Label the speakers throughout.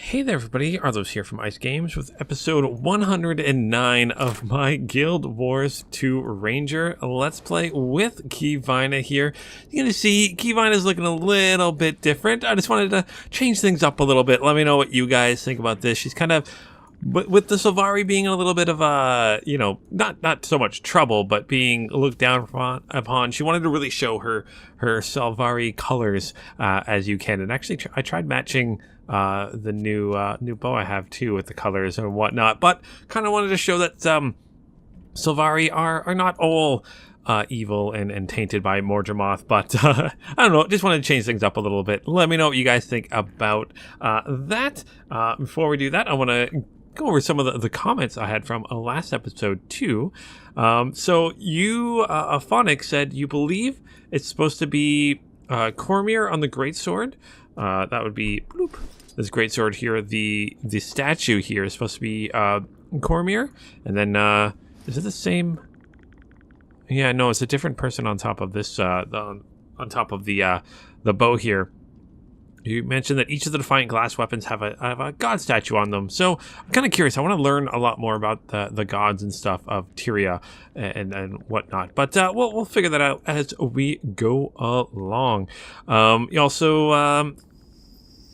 Speaker 1: Hey there everybody, Arlos here from Ice Games with episode 109 of my Guild Wars 2 Ranger Let's Play with Keyvina here. You're going to see Keyvina's looking a little bit different. I just wanted to change things up a little bit. Let me know what you guys think about this. She's kind of, with the Sylvari being a little bit of a, not so much trouble, but being looked down upon, she wanted to really show her Sylvari colors as you can. And actually, I tried matching the new bow I have too with the colors and whatnot, but kind of wanted to show that Sylvari are not all evil and tainted by Morgemoth, but I don't know, just wanted to change things up a little bit. Let me know what you guys think about that. Before we do that, I want to go over some of the comments I had from last episode too. So you, Phonic, said you believe it's supposed to be Cormier on the Greatsword. That would be bloop. This greatsword here. The statue here is supposed to be Cormier, and then is it the same? Yeah, no, it's a different person on top of this. On top of the bow here. You mentioned that each of the Defiant Glass weapons have a god statue on them. So I'm kind of curious. I want to learn a lot more about the gods and stuff of Tyria and whatnot. But we'll figure that out as we go along. You also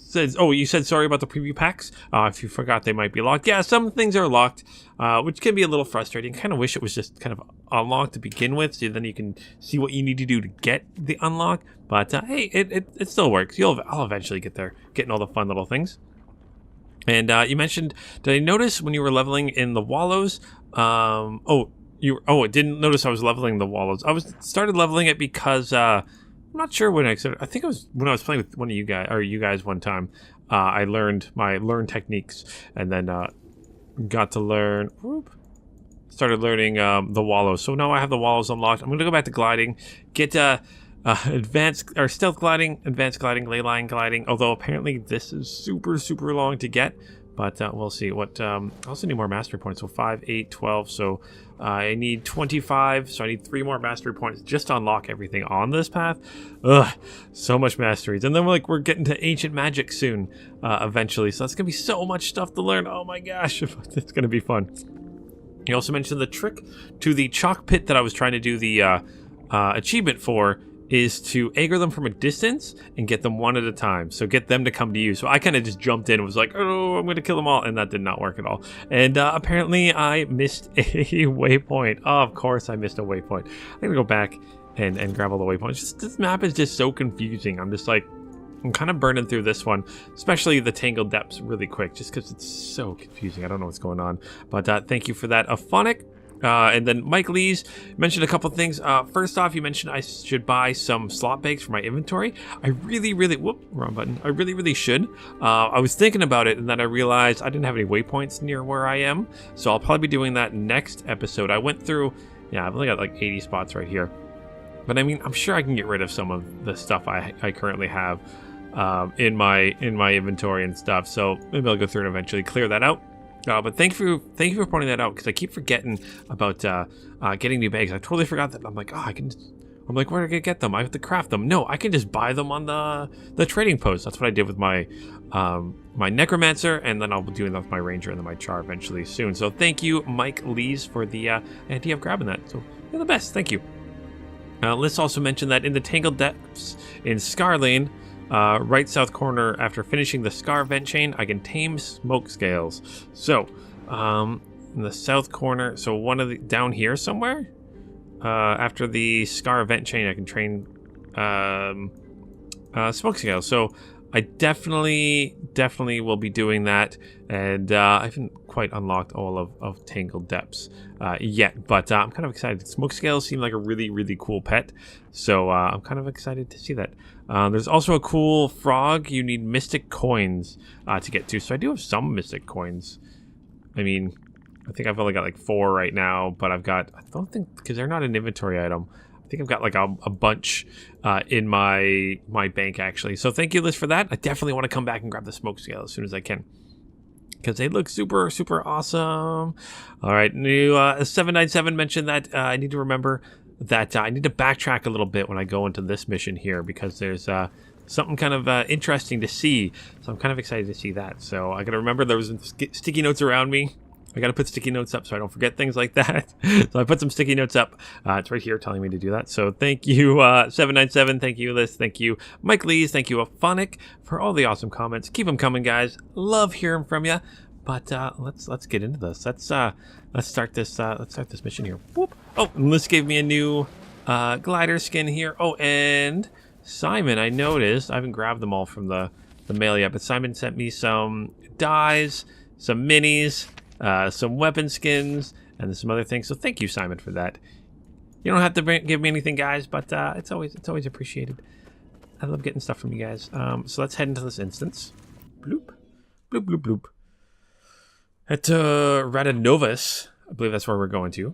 Speaker 1: says, oh, you said sorry about the preview packs. If you forgot, they might be locked. Yeah, some things are locked, which can be a little frustrating. Kind of wish it was just kind of unlocked to begin with, so then you can see what you need to do to get the unlock. But hey, it still works. I'll eventually get there, getting all the fun little things. And you mentioned, did I notice when you were leveling in the Wallows? I didn't notice I was leveling the Wallows. I started leveling it because I'm not sure when I started. I think it was when I was playing with one of you guys, or you guys one time. I learned my techniques, and then got to learn. Started learning the Wallows. So now I have the Wallows unlocked. I'm going to go back to gliding, get advanced or stealth gliding, advanced gliding, ley line gliding. Although apparently this is super long to get, but we'll see. What I also need more mastery points. So 5, 8, 12. So I need 25. So I need 3 more mastery points just to unlock everything on this path. Ugh, so much masteries. And then we're getting to ancient magic soon, eventually. So that's gonna be so much stuff to learn. Oh my gosh, it's gonna be fun. You also mentioned the trick to the chalk pit that I was trying to do the achievement for is to aggro them from a distance and get them one at a time. So get them to come to you. So I kind of just jumped in and was like, oh, I'm going to kill them all. And that did not work at all. And apparently I missed a waypoint. Oh, of course I missed a waypoint. I'm going to go back and grab all the waypoints. This map is just so confusing. I'm just like, I'm kind of burning through this one, especially the Tangled Depths really quick, just because it's so confusing. I don't know what's going on. But thank you for that, Aphonic. And then Mike Lees mentioned a couple things. First off, you mentioned I should buy some slot bags for my inventory. I really, wrong button. I really should. I was thinking about it, and then I realized I didn't have any waypoints near where I am. So I'll probably be doing that next episode. I went through, I've only got like 80 spots right here. But I mean, I'm sure I can get rid of some of the stuff I currently have in my inventory and stuff. So maybe I'll go through and eventually clear that out. But thank you for pointing that out, because I keep forgetting about getting new bags. I totally forgot that. I'm like, where do I get them? I have to craft them. No, I can just buy them on the trading post. That's what I did with my my necromancer, and then I'll be doing that with my ranger and then my char eventually soon. So thank you, Mike Lees, for the idea of grabbing that. So you're the best. Thank you. Let's also mention that in the Tangled Depths in Scarlane, right south corner, after finishing the Scar vent chain, I can tame smoke scales. So, in the south corner, so one of the, down here somewhere, after the Scar vent chain, I can train smoke scales. So I definitely will be doing that, and I haven't quite unlocked all of Tangled Depths yet, but I'm kind of excited. Smoke scales seem like a really cool pet, so I'm kind of excited to see that. There's also a cool frog you need mystic coins to get to, so I do have some mystic coins. I mean, I think I've only got like 4 right now, but I don't think, because they're not an inventory item, I think I've got like a bunch in my bank, actually. So thank you, Liz, for that. I definitely want to come back and grab the smoke scale as soon as I can, because they look super awesome. All right, new 797 mentioned that I need to remember that I need to backtrack a little bit when I go into this mission here, because there's something kind of interesting to see. So I'm kind of excited to see that. So I got to remember there was sticky notes around me. I got to put sticky notes up so I don't forget things like that. So I put some sticky notes up. It's right here telling me to do that. So thank you, 797. Thank you, Liz. Thank you, Mike Lees. Thank you, Aphonic, for all the awesome comments. Keep them coming, guys. Love hearing from you. But let's get into this. Let's start this mission here. Whoop. Oh, and Liz gave me a new glider skin here. Oh, and Simon, I noticed I haven't grabbed them all from the mail yet, but Simon sent me some dyes, some minis. Some weapon skins, and some other things. So thank you, Simon, for that. You don't have to give me anything, guys, but it's always appreciated. I love getting stuff from you guys. So let's head into this instance. Bloop, bloop, bloop, bloop. At Radanovus, I believe that's where we're going to.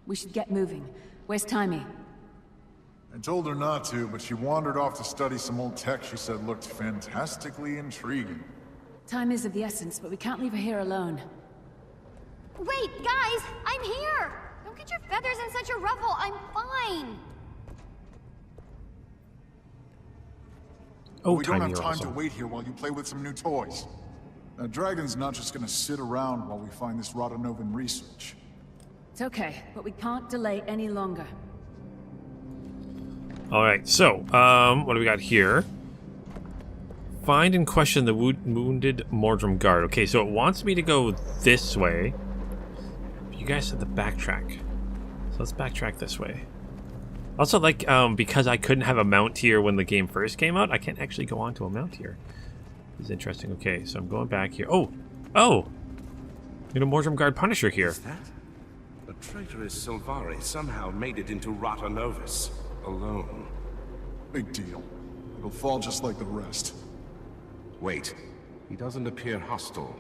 Speaker 2: We should get moving. Where's Timey?
Speaker 3: I told her not to, but she wandered off to study some old tech she said looked fantastically intriguing.
Speaker 2: Time is of the essence, but we can't leave her here alone.
Speaker 4: Wait, guys! I'm here! Don't get your feathers in such a ruffle, I'm fine!
Speaker 1: Oh,
Speaker 3: we don't have
Speaker 1: Timey,
Speaker 3: time to wait here while you play with some new toys. Now, Dragon's not just gonna sit around while we find this Radanovan research.
Speaker 2: It's okay, but we can't delay any longer.
Speaker 1: Alright, so, what do we got here? Find and question the wounded Mordrum guard. Okay, so it wants me to go this way. You guys said the backtrack. So let's backtrack this way. Also, like, because I couldn't have a mount here when the game first came out, I can't actually go onto a mount here. This is interesting. Okay, so I'm going back here. Oh! You know, Mordrum guard Punisher here.
Speaker 5: Is that? The traitorous Sylvari somehow made it into Radanovus alone.
Speaker 3: Big deal. It'll fall just like the rest.
Speaker 5: Wait, he doesn't appear hostile.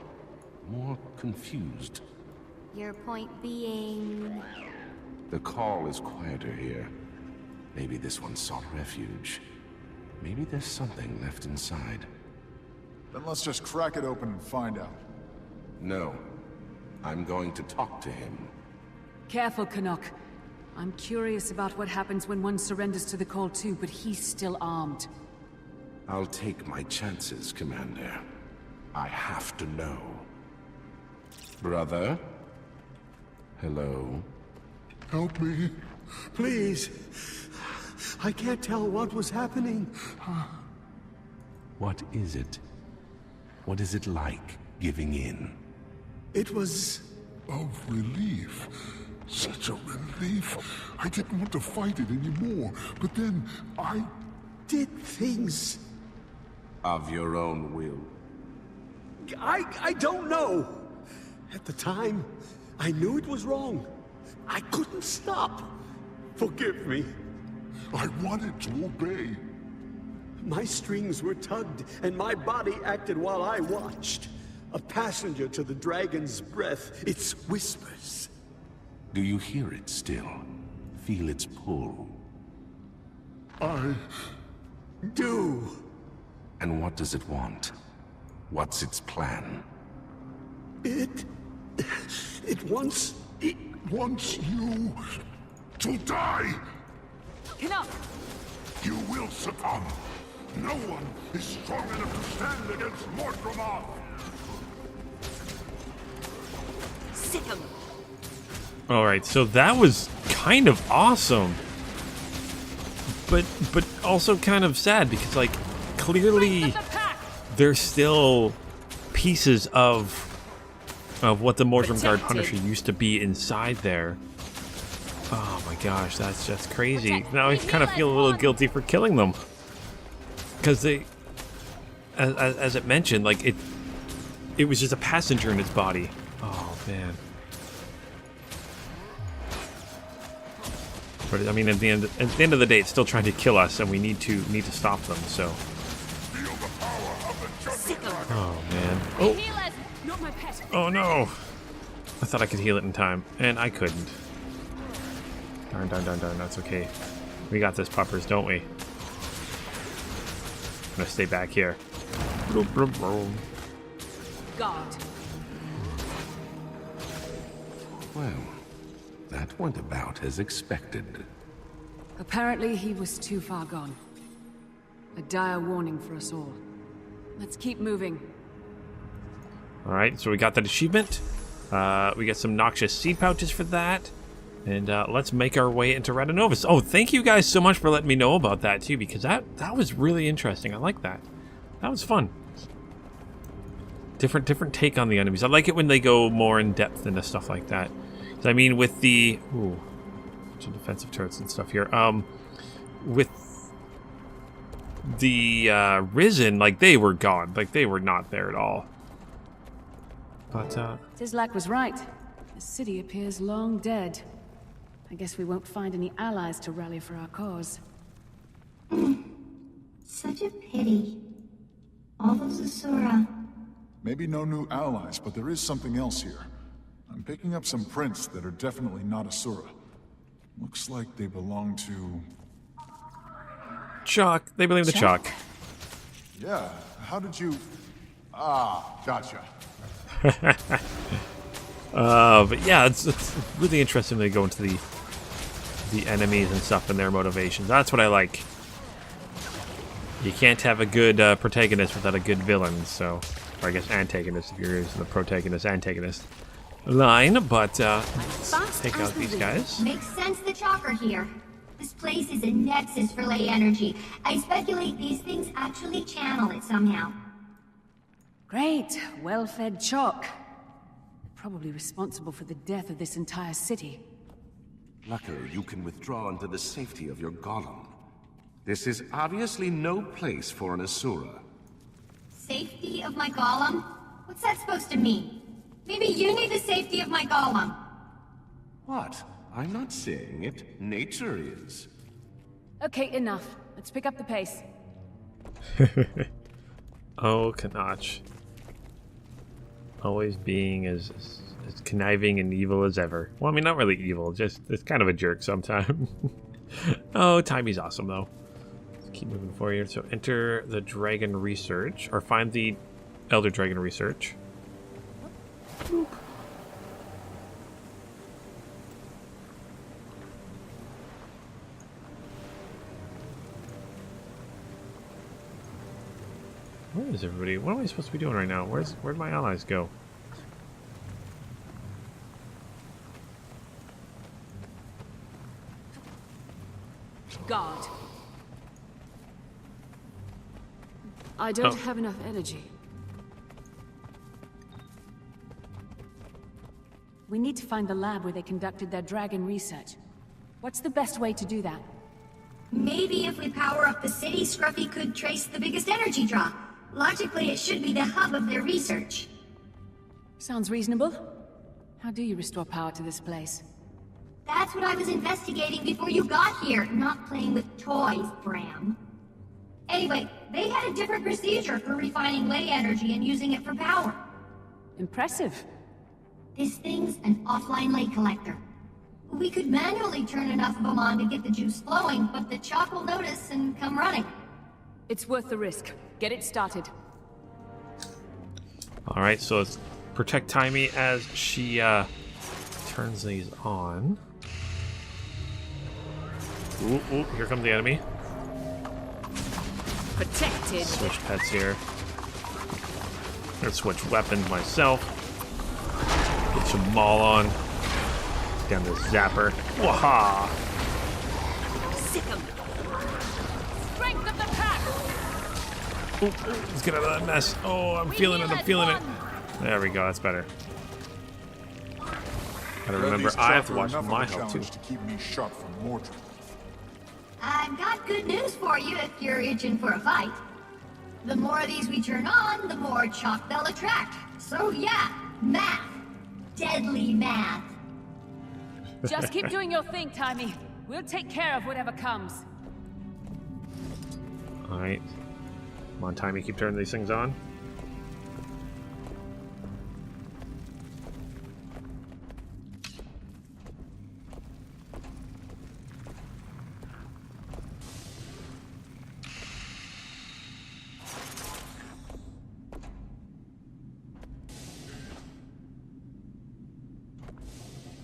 Speaker 5: More confused.
Speaker 4: Your point being...
Speaker 5: The call is quieter here. Maybe this one sought refuge. Maybe there's something left inside.
Speaker 3: Then let's just crack it open and find out.
Speaker 5: No. I'm going to talk to him.
Speaker 2: Careful, Canuck. I'm curious about what happens when one surrenders to the call too, but he's still armed.
Speaker 5: I'll take my chances, Commander. I have to know. Brother? Hello?
Speaker 6: Help me. Please. I can't tell what was happening.
Speaker 5: What is it? What is it like, giving in?
Speaker 6: It was...
Speaker 7: of relief. Such a relief. I didn't want to fight it anymore, but then I...
Speaker 6: did things...
Speaker 5: Of your own will.
Speaker 6: I don't know. At the time, I knew it was wrong. I couldn't stop. Forgive me.
Speaker 7: I wanted to obey.
Speaker 6: My strings were tugged, and my body acted while I watched. A passenger to the dragon's breath, its whispers.
Speaker 5: Do you hear it still? Feel its pull?
Speaker 7: I...
Speaker 6: do.
Speaker 5: And what does it want? What's its plan?
Speaker 6: It wants...
Speaker 7: it wants you to die!
Speaker 2: Canuck!
Speaker 7: You will succumb! No one is strong enough to stand against Mordrumov!
Speaker 2: Sick 'em!
Speaker 1: Alright, so that was kind of awesome. But also kind of sad because, like, clearly there's still pieces of what the Mordrum Guard Punisher used to be inside there. Oh my gosh, that's crazy. Now I kind of feel a little guilty for killing them. Because they, as it mentioned, like, it was just a passenger in its body. Oh man. But I mean, at the end of the day, it's still trying to kill us, and we need to stop them. So. Oh man. Oh. Oh no. I thought I could heal it in time, and I couldn't. Darn. That's okay. We got this, puppers, don't we? I'm gonna stay back here.
Speaker 2: God.
Speaker 5: Well, that went about as expected.
Speaker 2: Apparently he was too far gone. A dire warning for us all. Let's keep moving.
Speaker 1: Alright, so we got that achievement. We got some noxious seed pouches for that. And let's make our way into Radanovis. Oh, thank you guys so much for letting me know about that too, because that was really interesting. I like that. That was fun. Different take on the enemies. I like it when they go more in depth into stuff like that. I mean, with the some defensive turrets and stuff here. With the Risen, like they were gone. Like they were not there at all. But
Speaker 2: Tislak was right. The city appears long dead. I guess we won't find any allies to rally for our cause.
Speaker 4: Such a pity. All those Asura.
Speaker 3: Maybe no new allies, but there is something else here. I'm picking up some prints that are definitely not Asura. Looks like they belong to...
Speaker 1: Chalk. They believe the Chalk.
Speaker 3: Yeah, how did you... Ah, gotcha.
Speaker 1: But yeah, it's really interesting when they go into the enemies and stuff and their motivations. That's what I like. You can't have a good protagonist without a good villain, so... Or I guess antagonist if you're using the protagonist-antagonist line, but let's take out these guys.
Speaker 4: Makes sense the Chalk are here. This place is a nexus for ley energy. I speculate these things actually channel it somehow.
Speaker 2: Great, well-fed Chalk. Probably responsible for the death of this entire city.
Speaker 5: Luckily, you can withdraw into the safety of your golem. This is obviously no place for an Asura.
Speaker 4: Safety of my golem? What's that supposed to mean? Maybe you need the safety of my golem.
Speaker 5: What? I'm not saying it. Nature is.
Speaker 2: Okay, enough. Let's pick up the pace.
Speaker 1: Oh, Kanach. Always being as conniving and evil as ever. Well, I mean, not really evil, just it's kind of a jerk sometimes. Oh, Timey's awesome, though. Let's keep moving forward here. So enter the Dragon Research, or find the Elder Dragon Research. Boop. Where is everybody? What am I supposed to be doing right now? Where'd my allies go?
Speaker 2: God. I don't have enough energy. We need to find the lab where they conducted their dragon research. What's the best way to do that?
Speaker 4: Maybe if we power up the city, Scruffy could trace the biggest energy draw. Logically, it should be the hub of their research.
Speaker 2: Sounds reasonable. How do you restore power to this place?
Speaker 4: That's what I was investigating before you got here, not playing with toys, Bram. Anyway, they had a different procedure for refining ley energy and using it for power.
Speaker 2: Impressive.
Speaker 4: This thing's an offline ley collector. We could manually turn enough of them on to get the juice flowing, but the Chalk will notice and come running.
Speaker 2: It's worth the risk. Get it started.
Speaker 1: Alright, so let's protect Timey as she turns these on. Ooh, ooh, here comes the enemy.
Speaker 2: Protected.
Speaker 1: Switch pets here. Let's switch weapons myself. Get some maul on. Down this zapper. Waha!
Speaker 2: Sick 'em. Strength of the pack.
Speaker 1: Ooh, ooh, let's get out of that mess. Oh, I'm feeling it. I'm feeling it. There we go. That's better. Gotta remember, I have to watch my health too.
Speaker 3: To keep me sharp from Mordred.
Speaker 4: I've got good news for you if you're itching for a fight. The more of these we turn on, the more Chalk they'll attract. So yeah, math. Deadly math.
Speaker 2: Just keep doing your thing, Timey. We'll take care of whatever comes.
Speaker 1: Alright. Come on, Timey, keep turning these things on.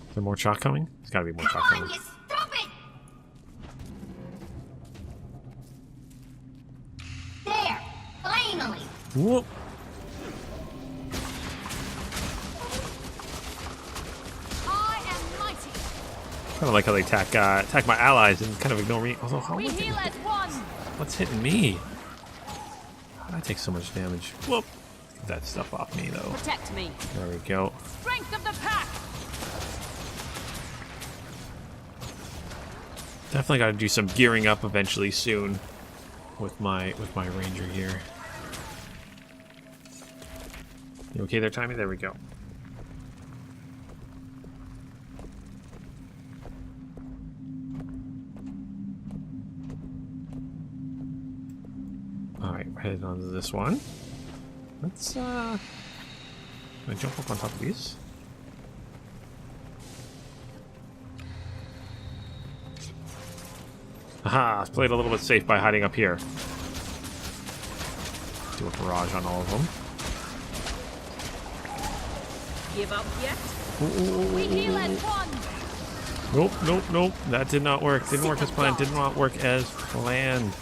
Speaker 1: Is there more Chalk coming? There's gotta be more Chalk
Speaker 4: Come on,
Speaker 1: coming.
Speaker 4: you stupid!
Speaker 1: Whoop.
Speaker 2: I am mighty.
Speaker 1: Kind of like how they attack my allies and kind of ignore me. Although, how
Speaker 2: We
Speaker 1: am I
Speaker 2: heal as one.
Speaker 1: what's hitting me? How did I take so much damage? Whoop. Get that stuff off me, though.
Speaker 2: Protect me.
Speaker 1: There we go.
Speaker 2: Strength of the pack.
Speaker 1: Definitely got to do some gearing up eventually soon with my ranger here. You okay there, Timmy? There we go. All right, we're headed on to this one. Let's can I jump up on top of these? Aha, I played a little bit safe by hiding up here. Do a barrage on all of them.
Speaker 2: Give up yet? We heal as one.
Speaker 1: Nope, nope, nope. That did not work. Didn't work as planned. Did not work as planned.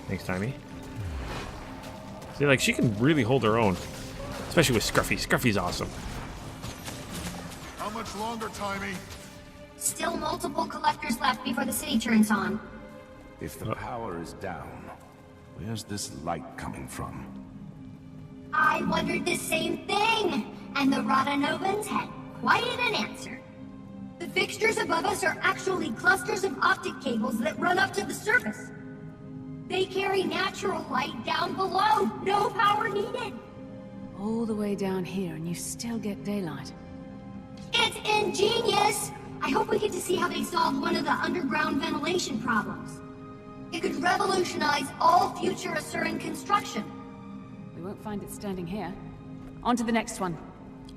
Speaker 1: Thanks, Timmy. See, like, she can really hold her own. Especially with Scruffy. Scruffy's awesome.
Speaker 3: How much longer, Timey?
Speaker 4: Still multiple collectors left before the city turns on.
Speaker 5: If the power is down, where's this light coming from?
Speaker 4: I wondered the same thing, and the Rodanovans had quite an answer. The fixtures above us are actually clusters of optic cables that run up to the surface. They carry natural light down below, no power needed.
Speaker 2: All the way down here, and you still get daylight.
Speaker 4: It's ingenious! I hope we get to see how they solve one of the underground ventilation problems. It could revolutionize all future Asuran construction.
Speaker 2: We won't find it standing here. On to the next one.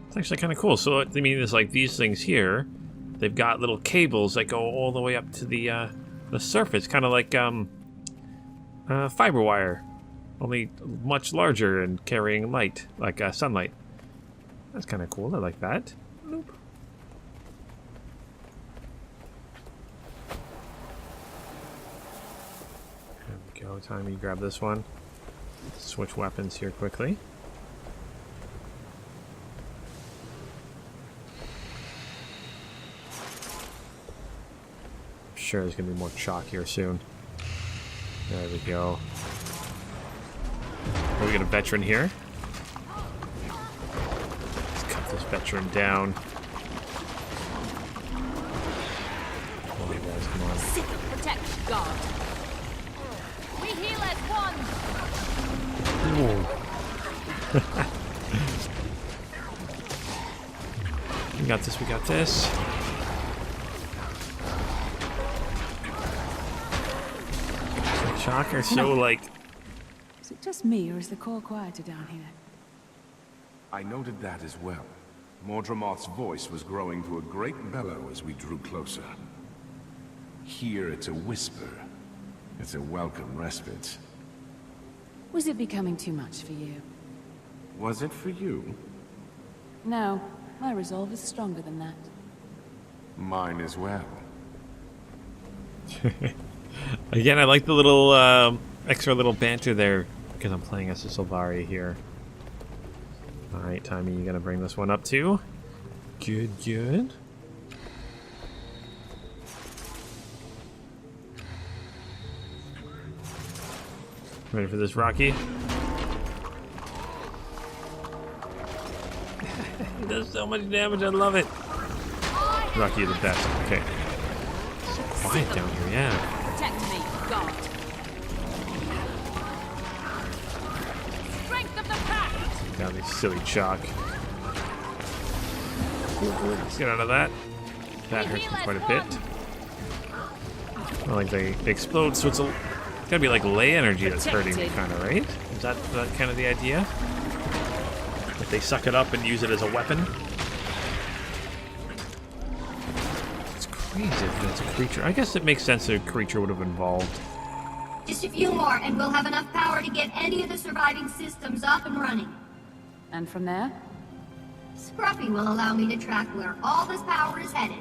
Speaker 1: It's actually kind of cool. So, I mean, it's like these things here. They've got little cables that go all the way up to the surface. Kind of like fiber wire. Only much larger and carrying light, like sunlight. That's kind of cool. I like that. Nope. There we go. Time you grab this one. Switch weapons here quickly. I'm sure there's going to be more chalk here soon. There we go. Oh, we got a veteran here. Let's cut this veteran down. Come on, guys, come on.
Speaker 2: Protect God. We heal as one.
Speaker 1: We got this, we got this. Shock are so like...
Speaker 2: Is it just me, or is the call quieter down here?
Speaker 5: I noted that as well. Mordramoth's voice was growing to a great bellow as we drew closer. Here it's a whisper. It's a welcome respite.
Speaker 2: Was it becoming too much for you?
Speaker 5: Was it for you?
Speaker 2: No, my resolve is stronger than that.
Speaker 5: Mine as well.
Speaker 1: Again, I like the little extra little banter there because I'm playing as a Sylvari here. Alright, Timmy, you gotta bring this one up too. Good, good. Ready for this, Rocky? He does so much damage, I love it. Rocky, you're the best. Okay. So quiet down here, yeah.
Speaker 2: Protect me, God. Strength of the pack.
Speaker 1: Down these silly chalk. Let's get out of that. That hurts me quite a bit. Well, like they explode, so it's gotta be like ley energy that's hurting me, kind of, right? Is that kind of the idea? If they suck it up and use it as a weapon? It's crazy if it's a creature. I guess it makes sense that a creature would have evolved.
Speaker 4: Just a few more, and we'll have enough power to get any of the surviving systems up and running.
Speaker 2: And from there?
Speaker 4: Scruffy will allow me to track where all this power is headed.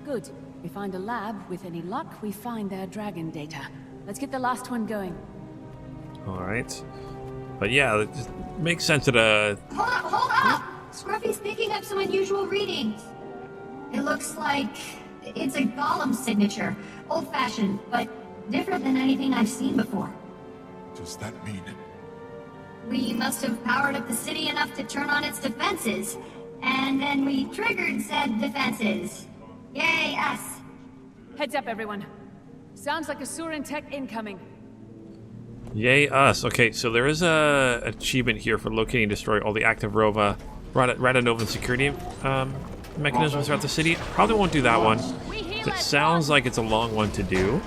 Speaker 2: Good. We find a lab. With any luck, we find their dragon data. Let's get the last one going.
Speaker 1: All right. But yeah, it just makes sense that
Speaker 4: Hold up! Scruffy's picking up some unusual readings. It looks like it's a golem signature. Old-fashioned, but different than anything I've seen before.
Speaker 3: Does that mean?
Speaker 4: We must have powered up the city enough to turn on its defenses. And then we triggered said defenses. Yay, us.
Speaker 2: Heads up, everyone. Sounds like a Surin tech incoming.
Speaker 1: Yay us. Okay, so there is a achievement here for locating and destroy all the active Radanovan security mechanisms throughout the city. Probably won't do that one. It sounds like it's a long one to do.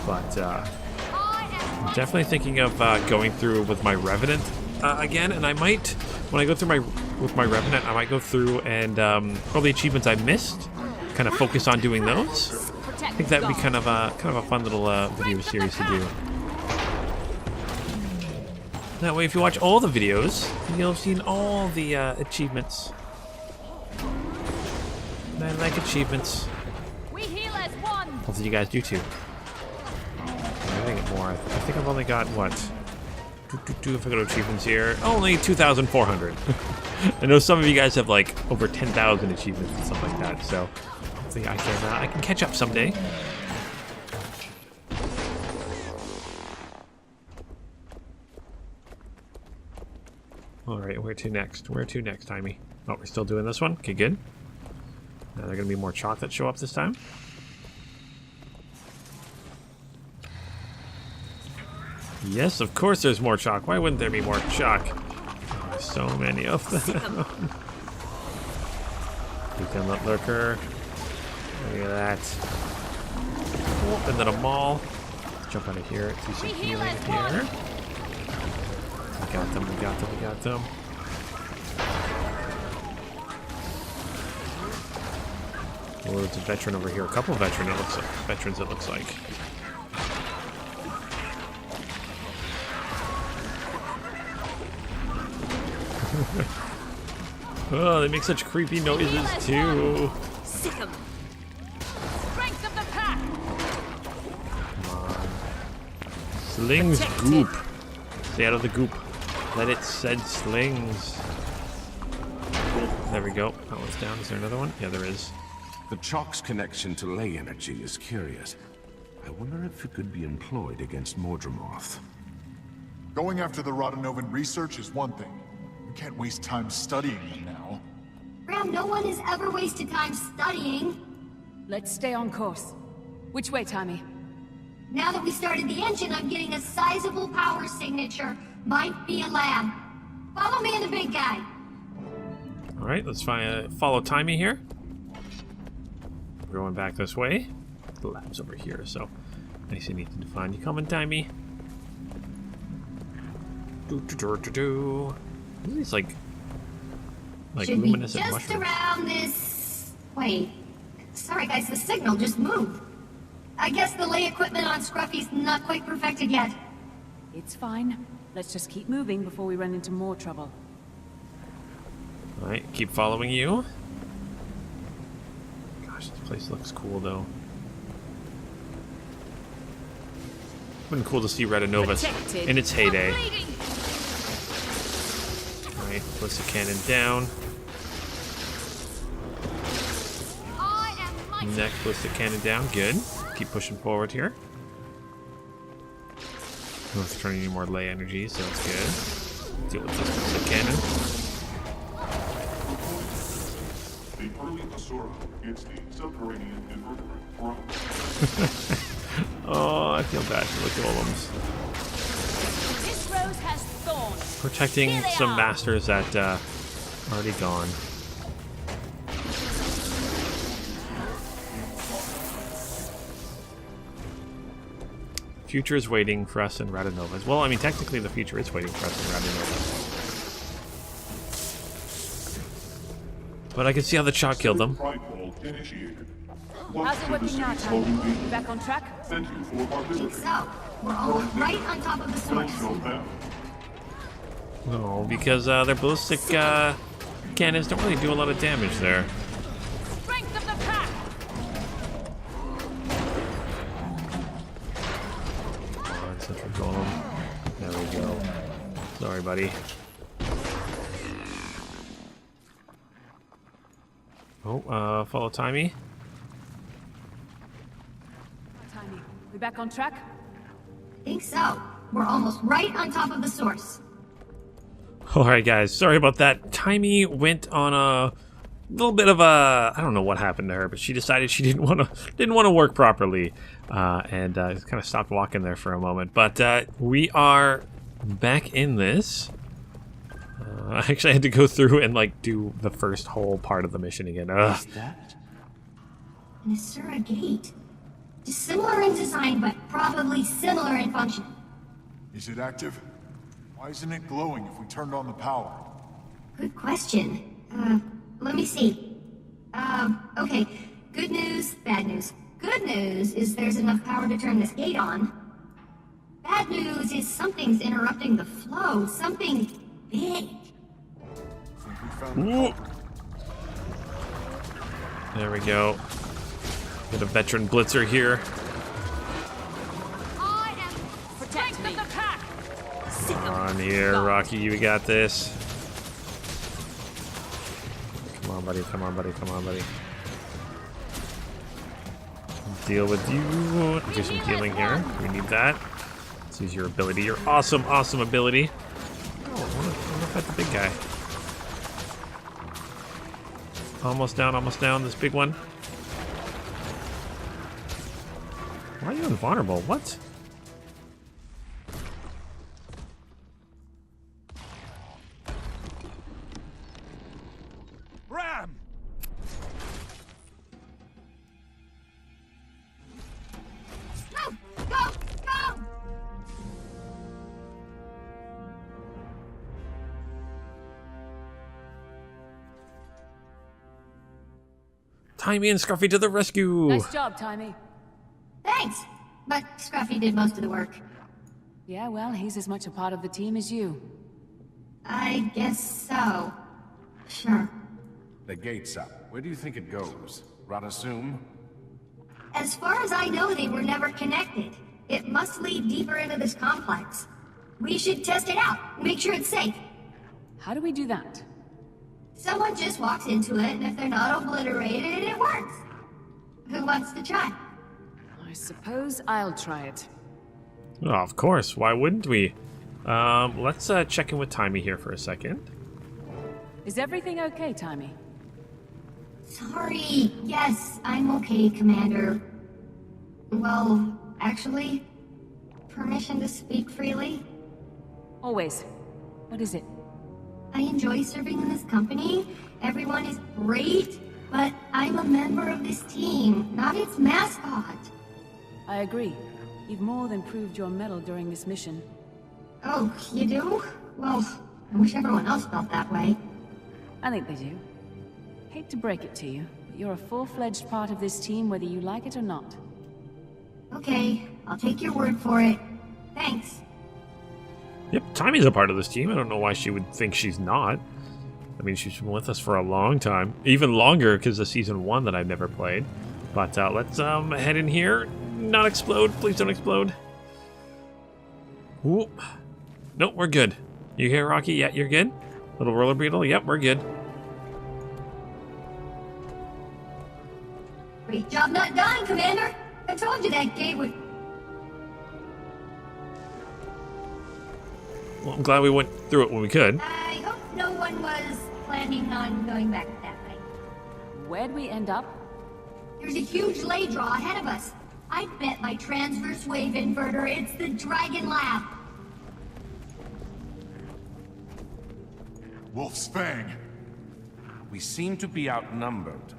Speaker 1: But I'm definitely thinking of going through with my Revenant again, and I might, when I go through with my Revenant, I might go through and all the achievements I missed, kind of focus on doing those. I think that would be kind of a fun little video series to do. That way, if you watch all the videos, you'll have seen all the achievements. And I like achievements.
Speaker 2: We heal as one.
Speaker 1: Hopefully you guys do too. I think more. I think I've only got what? If I go to achievements here, only 2,400. I know some of you guys have like over 10,000 achievements and stuff like that. So hopefully I can catch up someday. All right, where to next? Where to next, Timey? Oh, we're still doing this one. Okay, good. Now there are gonna be more chalk that show up this time. Yes, of course there's more chalk. Why wouldn't there be more chalk? Oh, there's so many of them. Take down that lurker. Look at that. Open to the mall. Let's jump out of here. Do some healing here. We got them, we got them, we got them. Oh, there's a veteran over here. A couple of veterans, it looks like. Oh, they make such creepy noises too.
Speaker 2: Sick 'em. Strength of the pack.
Speaker 1: Come on. Slings goop. Stay out of the goop. Let it send slings. There we go. That one's down. Is there another one? Yeah, there is.
Speaker 5: The chalk's connection to ley energy is curious. I wonder if it could be employed against Mordremoth.
Speaker 3: Going after the Radanovan research is one thing. We can't waste time studying them now.
Speaker 4: Graham, no one has ever wasted time studying.
Speaker 2: Let's stay on course. Which way, Tommy?
Speaker 4: Now that we started the engine, I'm getting a sizable power signature. Might be a lab. Follow me and the big guy.
Speaker 1: All right, let's follow Timey here. We're going back this way. The lab's over here, so nice and easy to find. You coming, Timey? These like
Speaker 4: Should
Speaker 1: luminescent
Speaker 4: be just
Speaker 1: mushrooms.
Speaker 4: around this... Wait. Sorry guys, the signal just moved. I guess the lay equipment on Scruffy's not quite perfected yet.
Speaker 2: It's fine. Let's just keep moving before we run into more trouble.
Speaker 1: All right, keep following you. Gosh, this place looks cool though. Been cool to see Radanovan in its heyday. Alright, ballistic cannon down. Next ballistic cannon down, good. Keep pushing forward here. Don't have to turn any more ley energy, so it's good. Deal with this ballistic cannon.
Speaker 7: The early Asura, it's the subterranean invertebrate world.
Speaker 1: Oh, I feel bad for the golems.
Speaker 2: This rose has thorns.
Speaker 1: Protecting
Speaker 2: Here they
Speaker 1: some
Speaker 2: are.
Speaker 1: masters that already gone. Future is waiting for us in Radanova's. Well, I mean, technically the future is waiting for us in Radanova's. But I can see how the chalk killed them.
Speaker 7: Frightful initiated.
Speaker 2: How's it working now, Tommy? You back on track?
Speaker 7: Thank you for
Speaker 4: I think
Speaker 7: participating.
Speaker 4: so. We're all right on top of the source.
Speaker 7: Show them.
Speaker 1: No, because their ballistic cannons don't really do a lot of damage there.
Speaker 2: Strength of the pack.
Speaker 1: Come on, Central Golem. Sorry, buddy. Oh, follow Timey.
Speaker 2: Timey, we back on track?
Speaker 4: Think so. We're almost right on top of the source.
Speaker 1: Alright guys, sorry about that. Timey went on a little bit of a, I don't know what happened to her, but she decided she didn't want to work properly, and just kind of stopped walking there for a moment. But we are back in this. I actually had to go through and like do the first whole part of the mission again. Ugh.
Speaker 4: An Asura gate. Dissimilar in design, but probably similar in function.
Speaker 3: Is it active? Why isn't it glowing if we turned on the power?
Speaker 4: Good question. Let me see. Okay. Good news, bad news. Good news is there's enough power to turn this gate on. Bad news is something's interrupting the flow. Something big.
Speaker 3: Think we found the culprit.
Speaker 1: There we go. Get a veteran blitzer here.
Speaker 2: I am protect me. The pack.
Speaker 1: Come on here, Rocky, you got this. Come on, buddy, come on, buddy, come on, buddy. Deal with you. Do some healing here. We need that. Let's use your ability, your awesome, awesome ability. Oh, I wanna fight the big guy. Almost down, this big one. Why are you invulnerable? What?
Speaker 6: Ram!
Speaker 4: Go! Go! Go!
Speaker 1: Timey and Scruffy to the rescue!
Speaker 2: Nice job, Timey.
Speaker 4: Thanks! But Scruffy did most of the work.
Speaker 2: Yeah, well, he's as much a part of the team as you.
Speaker 4: I guess so. Sure.
Speaker 5: The gate's up. Where do you think it goes? Radasum?
Speaker 4: As far as I know, they were never connected. It must lead deeper into this complex. We should test it out, make sure it's safe.
Speaker 2: How do we do that?
Speaker 4: Someone just walks into it, and if they're not obliterated, it works. Who wants to try?
Speaker 2: I suppose I'll try it.
Speaker 1: Oh, of course, why wouldn't we? Let's check in with Timey here for a second.
Speaker 2: Is everything okay, Timey?
Speaker 4: Sorry. Yes, I'm okay, Commander. Well, actually, permission to speak freely?
Speaker 2: Always. What is it?
Speaker 4: I enjoy serving in this company. Everyone is great, but I'm a member of this team, not its mascot.
Speaker 2: I agree. You've more than proved your mettle during this mission.
Speaker 4: Oh, you do? Well, I wish everyone else felt that way.
Speaker 2: I think they do. Hate to break it to you, but you're a full-fledged part of this team whether you like it or not.
Speaker 4: Okay, I'll take your word for it. Thanks.
Speaker 1: Yep, Timey's a part of this team. I don't know why she would think she's not. I mean, she's been with us for a long time. Even longer because of Season 1 that I've never played. But let's head in here. Not explode. Please don't explode. Ooh. Nope, we're good. You here, Rocky? Yeah, you're good? Little roller beetle? Yep, we're good.
Speaker 4: Great job not dying, Commander! I told you that gate would...
Speaker 1: Well, I'm glad we went through it when we could.
Speaker 4: I hope no one was planning on going back that way.
Speaker 2: Where'd we end up?
Speaker 4: There's a huge lay draw ahead of us. I bet my transverse wave inverter it's the Dragon Lab.
Speaker 3: Wolf's Fang.
Speaker 5: We seem to be outnumbered.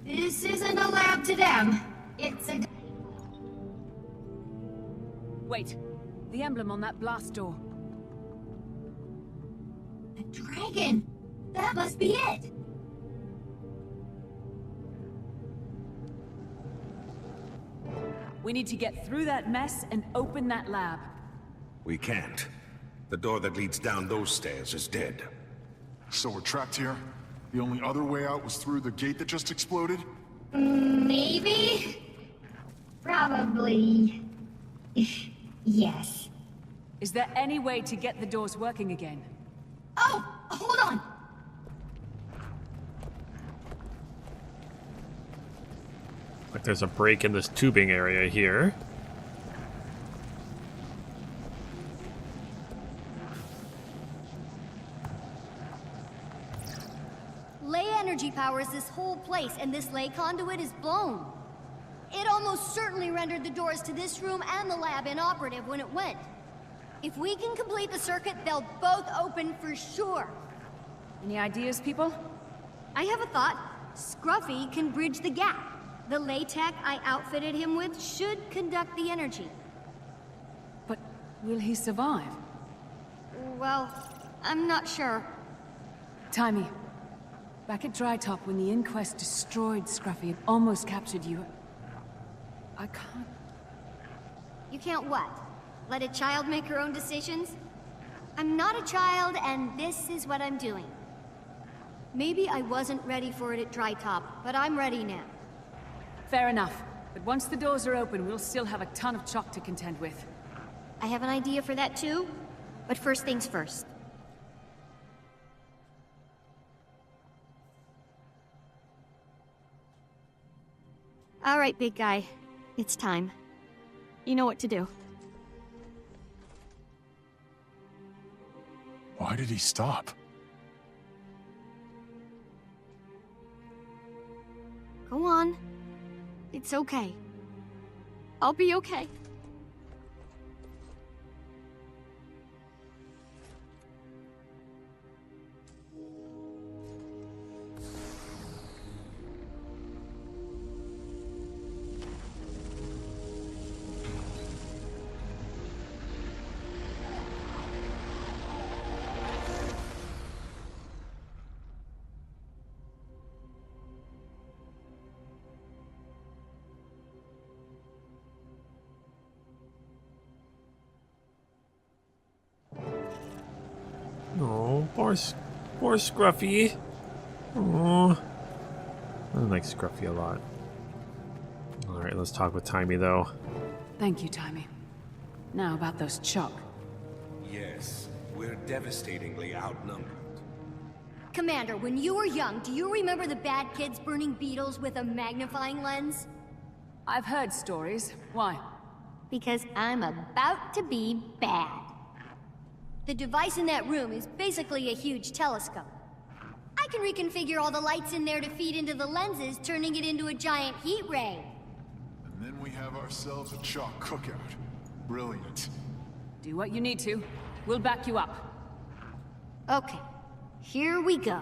Speaker 4: This isn't a lab to them. It's a...
Speaker 2: Wait. The emblem on that blast door.
Speaker 4: a dragon. That must be it.
Speaker 2: We need to get through that mess and open that lab.
Speaker 8: We can't. The door that leads down those stairs is dead.
Speaker 3: So we're trapped here? The only other way out was through the gate that just exploded?
Speaker 4: Maybe? Probably. Yes.
Speaker 2: Is there any way to get the doors working again?
Speaker 4: Oh, hold on.
Speaker 1: Like there's a break in this tubing area here.
Speaker 9: Ley energy powers this whole place, and this ley conduit is blown. It almost certainly rendered the doors to this room and the lab inoperative when it went. If we can complete the circuit, they'll both open for sure.
Speaker 2: Any ideas, people?
Speaker 9: I have a thought. Scruffy can bridge the gap. The ley tech I outfitted him with should conduct the energy.
Speaker 2: But will he survive?
Speaker 9: Well, I'm not sure.
Speaker 2: Timey, back at Dry Top when the inquest destroyed Scruffy and almost captured you, I can't...
Speaker 9: You can't what? Let a child make her own decisions? I'm not a child, and this is what I'm doing. Maybe I wasn't ready for it at Dry Top, but I'm ready now.
Speaker 2: Fair enough. But once the doors are open, we'll still have a ton of chalk to contend with.
Speaker 9: I have an idea for that too, but first things first. All right, big guy. It's time. You know what to do.
Speaker 3: Why did he stop?
Speaker 9: Go on. It's okay. I'll be okay.
Speaker 1: Oh, poor Scruffy. Oh, I like Scruffy a lot. All right, let's talk with Timey though.
Speaker 2: Thank you, Timey. Now about those chalk.
Speaker 8: Yes, we're devastatingly outnumbered.
Speaker 9: Commander, when you were young, do you remember the bad kids burning beetles with a magnifying lens?
Speaker 2: I've heard stories. Why?
Speaker 9: Because I'm about to be bad. The device in that room is basically a huge telescope. I can reconfigure all the lights in there to feed into the lenses, turning it into a giant heat ray.
Speaker 3: And then we have ourselves a chalk cookout. Brilliant.
Speaker 2: Do what you need to. We'll back you up.
Speaker 9: Okay, here we go.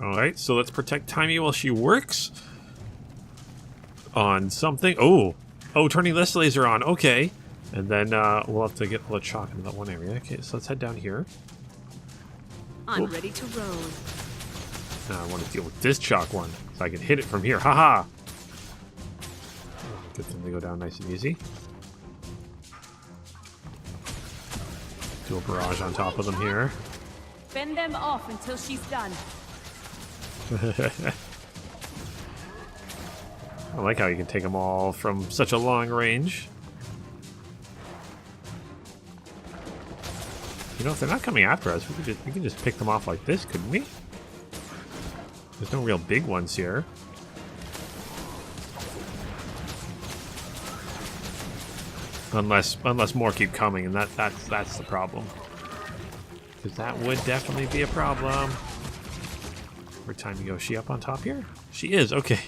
Speaker 1: All right, so let's protect Timey while she works on something. Oh, turning this laser on. Okay. And then we'll have to get all the chalk into that one area. Okay, so let's head down here.
Speaker 2: I'm ready to roll.
Speaker 1: Now I want to deal with this chalk one, so I can hit it from here. Haha! Good thing they go down nice and easy. Do a barrage on top of them here.
Speaker 2: Fend them off until she's done.
Speaker 1: I like how you can take them all from such a long range. You know, if they're not coming after us, we can just pick them off like this, couldn't we? There's no real big ones here. Unless more keep coming, and that's the problem. Because that would definitely be a problem. Where'd Timey go? Is she up on top here? She is, okay.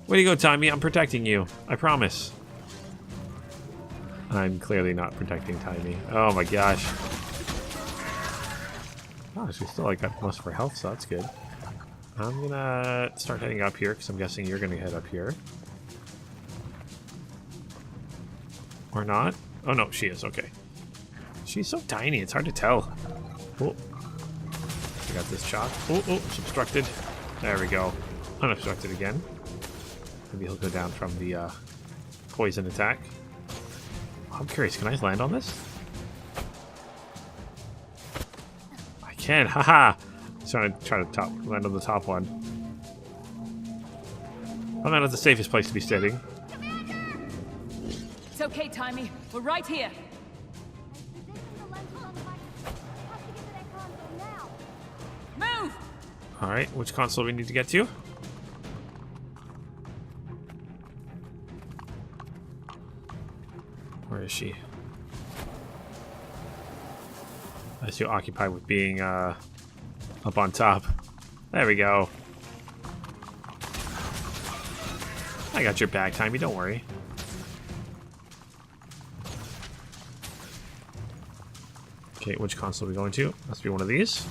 Speaker 1: Way to go, Timey. I'm protecting you. I promise. I'm clearly not protecting Timey. Oh my gosh. Oh, she's still like got most of her health, so that's good. I'm gonna start heading up here, because I'm guessing you're gonna head up here. Or not? Oh no, she is, okay. She's so tiny, it's hard to tell. Oh. I got this chalk. Oh, it's obstructed. There we go. Unobstructed again. Maybe he'll go down from the poison attack. I'm curious, can I land on this? I can, haha! Try to land on the top one. I'm not at the safest place to be sitting.
Speaker 2: okay, Timey. We're right here. Move!
Speaker 1: Alright, which console do we need to get to? Where is she? I see occupied with being up on top. There we go. I got your back, Timey, don't worry. Okay, which console are we going to? Must be one of these.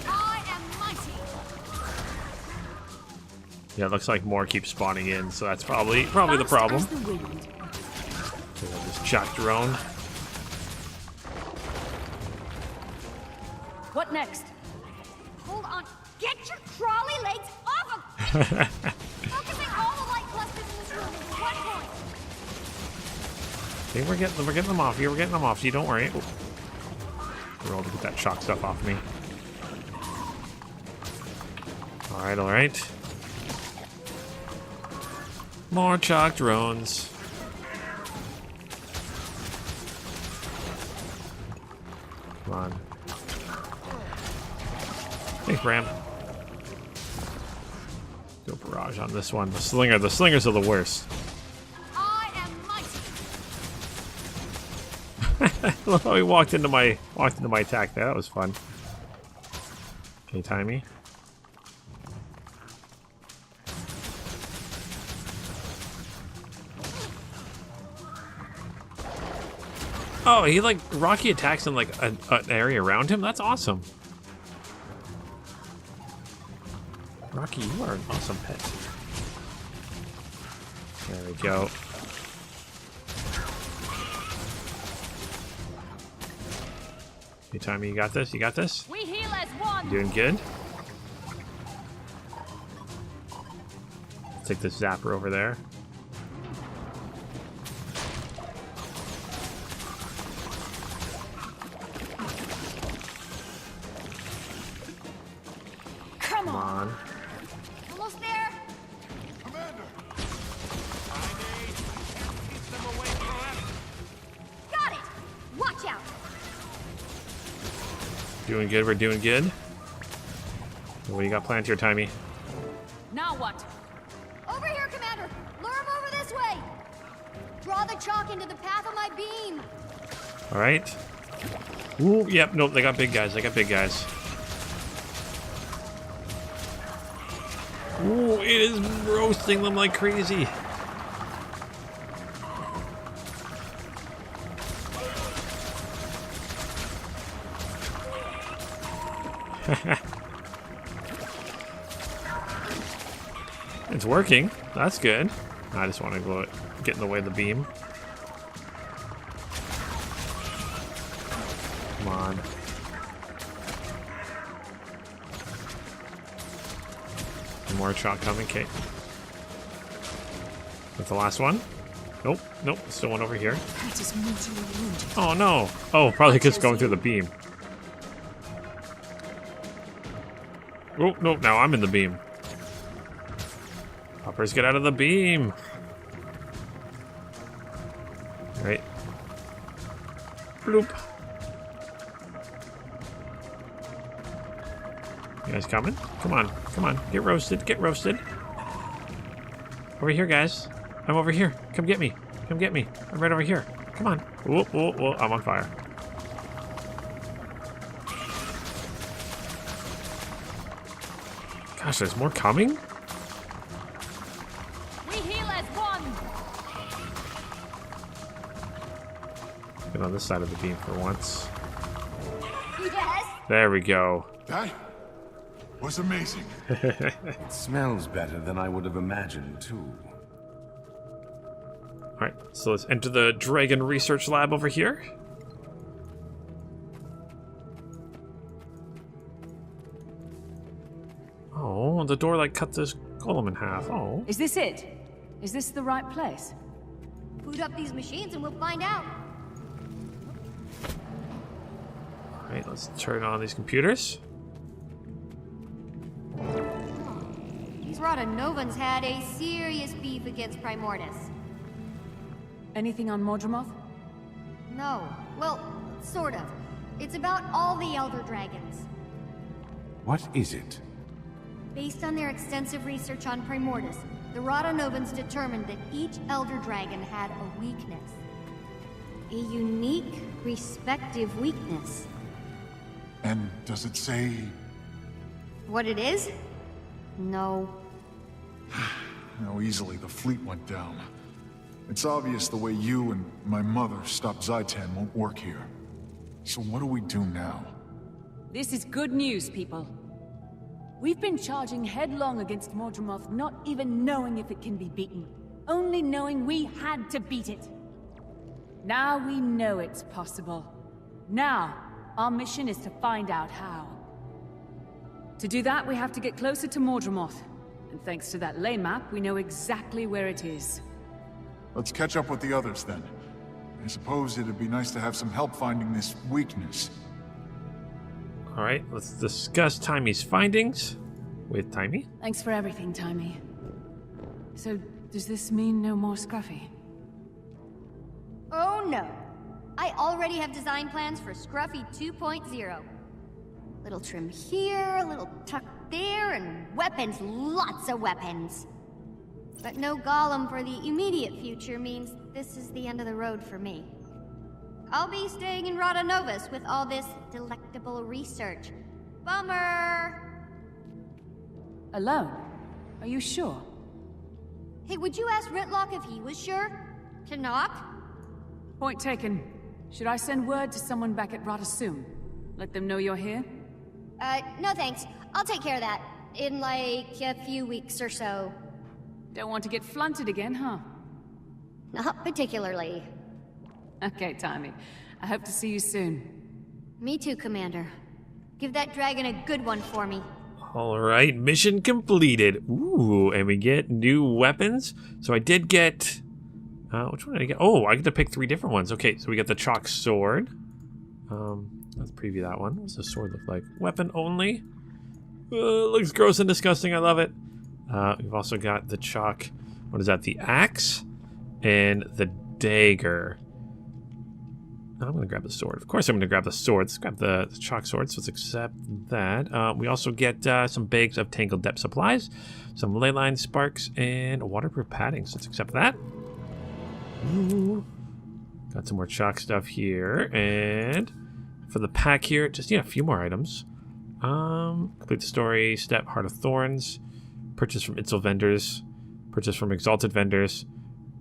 Speaker 9: I am mighty.
Speaker 1: Yeah, it looks like more keep spawning in, so that's probably the problem.
Speaker 2: Fast as the wind.
Speaker 1: Okay, I'll just shock drone.
Speaker 2: What next?
Speaker 9: Hold on. Get your crawly legs off of focusing all the light clusters in this room into one point.
Speaker 1: Okay, we're getting them off here. We're getting them off. You don't worry. Ooh. We're able to get that shock stuff off me. All right, all right. More chalk drones. Come on. Thanks, Bram. Go barrage on this one. The slingers are the worst.
Speaker 9: I am mighty.
Speaker 1: Look how he walked into my attack there. That was fun. Okay, Timey. Oh, he like Rocky attacks in like an area around him. That's awesome. Rocky, you are an awesome pet. There we go. Hey, Timey, you got this? You got this?
Speaker 2: We heal as one.
Speaker 1: You doing good? Let's take this zapper over there.
Speaker 2: Come
Speaker 1: Come
Speaker 2: on.
Speaker 1: on.
Speaker 9: Almost there.
Speaker 3: Commander!
Speaker 9: Got it. Watch out.
Speaker 1: Doing good, we're doing good. What do you got planned here, Timey?
Speaker 2: Now what?
Speaker 9: Over here, Commander. Lure him over this way. Draw the chalk into the path of my beam.
Speaker 1: Alright. Ooh, yep, nope, they got big guys, Ooh, it is roasting them like crazy. It's working. That's good. I just want to go get in the way of the beam. Come on. More shot coming, okay. That's the last one. Nope, nope, still one over here.
Speaker 2: That is mortally wounded.
Speaker 1: Oh no! Oh, probably because going through the beam. Oh, nope, now I'm in the beam. Hoppers, get out of the beam! Alright. Bloop. You guys coming? Come on, come on. Get roasted, get roasted. Over here, guys. I'm over here. Come get me. Come get me. I'm right over here. Come on. Whoa, whoa, whoa. I'm on fire. Gosh, there's more coming?
Speaker 2: We heal as one.
Speaker 1: Get on this side of the beam for once.
Speaker 9: Yes.
Speaker 1: There we go.
Speaker 3: That was amazing.
Speaker 5: It smells better than I would have imagined, too.
Speaker 1: Alright, so let's enter the Dragon Research Lab over here. Oh, the door like cut this golem in half. Oh.
Speaker 2: Is this it? Is this the right place?
Speaker 9: Boot up these machines and we'll find out.
Speaker 1: Alright, let's turn on these computers.
Speaker 9: Rotanovans had a serious beef against Primordus.
Speaker 2: Anything on Mordremoth?
Speaker 9: No. Well, sort of. It's about all the Elder Dragons.
Speaker 5: What is it?
Speaker 9: Based on their extensive research on Primordus, the Rotanovans determined that each Elder Dragon had a weakness. A unique, respective weakness.
Speaker 3: And does it say...
Speaker 9: What it is? No.
Speaker 3: how easily the fleet went down? It's obvious the way you and my mother stopped Zaitan won't work here. So what do we do now?
Speaker 2: This is good news, people. We've been charging headlong against Mordremoth, not even knowing if it can be beaten. Only knowing we had to beat it. Now we know it's possible. Now, our mission is to find out how. To do that, we have to get closer to Mordremoth. And thanks to that ley map, we know exactly where it is.
Speaker 3: Let's catch up with the others then. I suppose it'd be nice to have some help finding this weakness.
Speaker 1: All right, let's discuss Timy's findings with Timmy.
Speaker 2: Thanks for everything, Timmy. So, does this mean no more Scruffy?
Speaker 9: Oh no. I already have design plans for Scruffy 2.0. Little trim here, little tuck there, and weapons, lots of weapons. But no Golem for the immediate future means this is the end of the road for me. I'll be staying in Rotanovus with all this delectable research. Bummer!
Speaker 2: Alone? Are you sure?
Speaker 9: Hey, would you ask Ritlock if he was sure? To knock?
Speaker 2: Point taken. Should I send word to someone back at Rotasum? Let them know you're here?
Speaker 9: No thanks. I'll take care of that. In, like, a few weeks or so.
Speaker 2: Don't want to get flunted again, huh?
Speaker 9: Not particularly.
Speaker 2: Okay, Timmy. I hope to see you soon.
Speaker 9: Me too, Commander. Give that dragon a good one for me.
Speaker 1: All right, mission completed. Ooh, and we get new weapons. So I did get... which one did I get? Oh, I get to pick 3 different ones. Okay, so we got the chalk sword. Let's preview that one. What's the sword look like? Weapon only. Looks gross and disgusting. I love it. We've also got the chalk... What is that? The axe and the dagger. I'm going to grab the sword. Of course I'm going to grab the sword. Let's grab the chalk sword, so let's accept that. We also get some bags of tangled depth supplies, some ley line sparks, and waterproof padding, so let's accept that. Ooh. Got some more chalk stuff here, and for the pack here, just need a few more items. Complete the story, step, Heart of Thorns, purchase from Itzel vendors, purchase from Exalted vendors,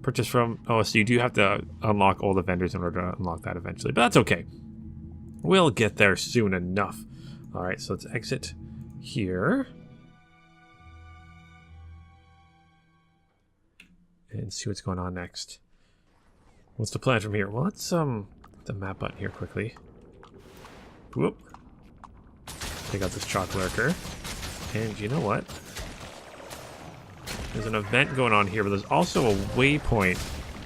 Speaker 1: purchase from... Oh, so you do have to unlock all the vendors in order to unlock that eventually, but that's okay. We'll get there soon enough. All right, so let's exit here. And see what's going on next. What's the plan from here? Well, let's the map button here quickly. Whoop. Take out this chalk lurker. And you know what? There's an event going on here, but there's also a waypoint.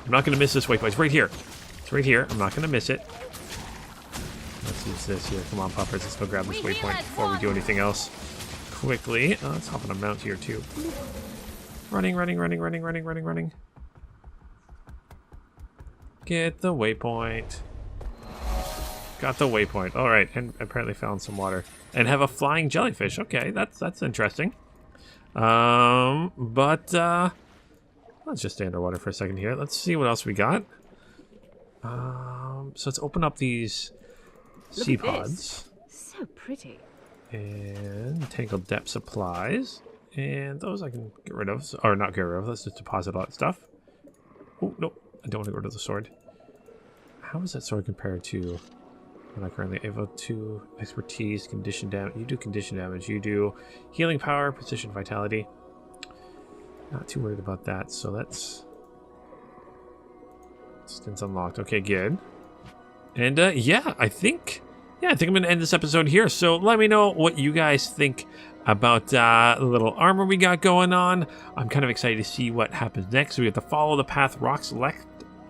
Speaker 1: I'm not going to miss this waypoint. It's right here. It's right here. I'm not going to miss it. Let's use this here. Come on, puppers. Let's go grab this waypoint before we do anything else. Quickly. Let's hop on a mount here, too. Running, running, running, running, running, running, running. Get the waypoint. Got the waypoint. All right, and apparently found some water. And have a flying jellyfish. Okay, that's interesting. Let's just stay underwater for a second here. Let's see what else we got. So let's open up these sea pods.
Speaker 2: So pretty.
Speaker 1: And tangled depth supplies. And those I can get rid of. Or not get rid of. Let's just deposit all that stuff. Oh, no. I don't want to get rid of the sword. How does that sword compare to what I currently have? 2 expertise, condition damage. You do condition damage. You do healing power, precision, vitality. Not too worried about that. So that's stints unlocked. Okay, good. And yeah, I think I'm gonna end this episode here. So let me know what you guys think about the little armor we got going on. I'm kind of excited to see what happens next. We have to follow the path Rox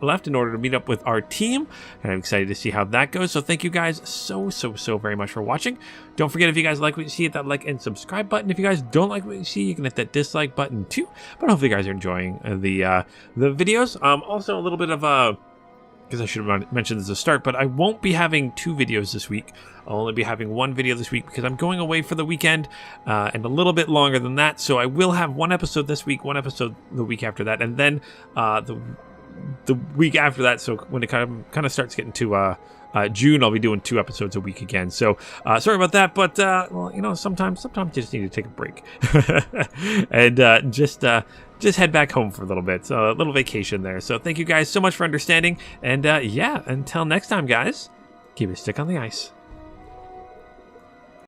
Speaker 1: left in order to meet up with our team, and I'm excited to see how that goes. So thank you guys so very much for watching. Don't forget, if you guys like what you see, hit that like and subscribe button. If you guys don't like what you see, you can hit that dislike button too. But hopefully you guys are enjoying the videos. Also a little bit of because I should have mentioned this at the start, but I won't be having 2 videos this week. I'll only be having 1 video this week because I'm going away for the weekend, and a little bit longer than that. So I will have 1 episode this week, 1 episode the week after that, and then the week after that. So when it kind of starts getting to June, I'll be doing 2 episodes a week again. So sorry about that, but well, you know, sometimes you just need to take a break and just head back home for a little bit. So a little vacation there. So thank you guys so much for understanding. And yeah, until next time, guys, keep a stick on the ice.